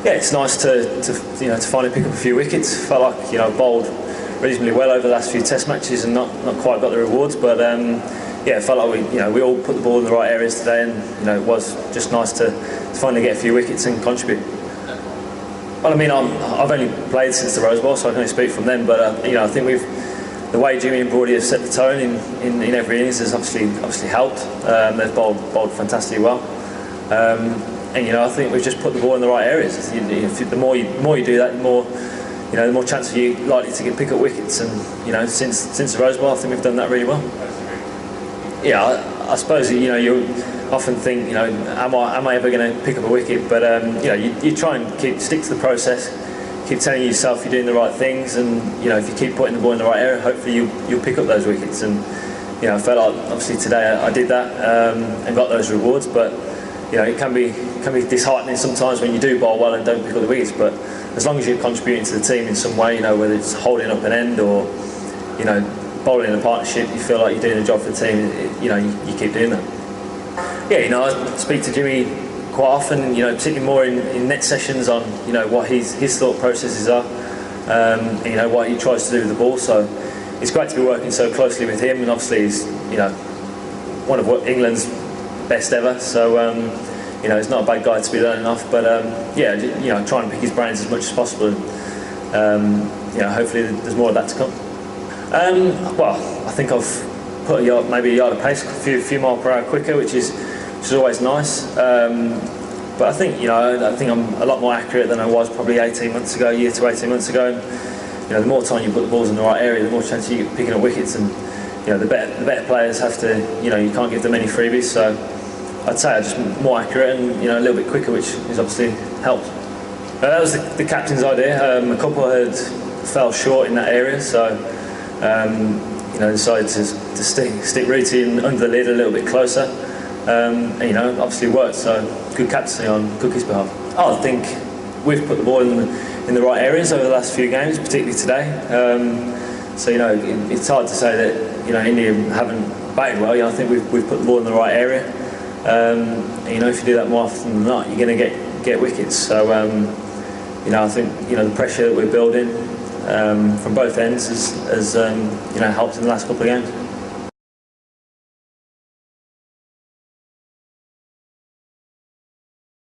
Yeah, it's nice to finally pick up a few wickets. Felt like bowled reasonably well over the last few Test matches and not quite got the rewards, but yeah, it felt like we all put the ball in the right areas today, and it was just nice to finally get a few wickets and contribute. Well, I mean, I've only played since the Rose Bowl, so I can only speak from them. But I think the way Jimmy and Broady have set the tone in every innings has obviously helped. They've bowled fantastically well. And I think we've just put the ball in the right areas. The more you do that, the more chance are you likely to pick up wickets. And since the Rose Bowl, I think we've done that really well. Yeah, I suppose you often think am I ever going to pick up a wicket? But you try and stick to the process, keep telling yourself you're doing the right things, and if you keep putting the ball in the right area, hopefully you'll pick up those wickets. And I felt like obviously today I did that and got those rewards, but. It can be disheartening sometimes when you do bowl well and don't pick up the wickets. But as long as you're contributing to the team in some way, whether it's holding up an end or bowling in a partnership, you feel like you're doing a job for the team. You keep doing that. Yeah, I speak to Jimmy quite often. Particularly more in net sessions on what his thought processes are. What he tries to do with the ball. So it's great to be working so closely with him, and obviously he's one of England's best ever, so he's not a bad guy to be learning off, but try and pick his brains as much as possible, and hopefully there's more of that to come. Well, I think I've put maybe a yard of pace, a few mile per hour quicker, which is always nice. But I think I'm a lot more accurate than I was probably 18 months ago, a year to 18 months ago. And, the more time you put the balls in the right area, the more chance you get picking up wickets, and the better players have to, you can't give them any freebies. So I'd say I'm just more accurate and a little bit quicker, which has obviously helped. That was the captain's idea. A couple had fell short in that area, so decided to stick Rooty under the lid a little bit closer, and obviously worked. So good captaincy on Cookie's behalf. I think we've put the ball in the right areas over the last few games, particularly today. So it's hard to say that India haven't batted well. I think we've put the ball in the right area. If you do that more often than not, you're going to get wickets. So I think the pressure that we're building from both ends has helped in the last couple of games.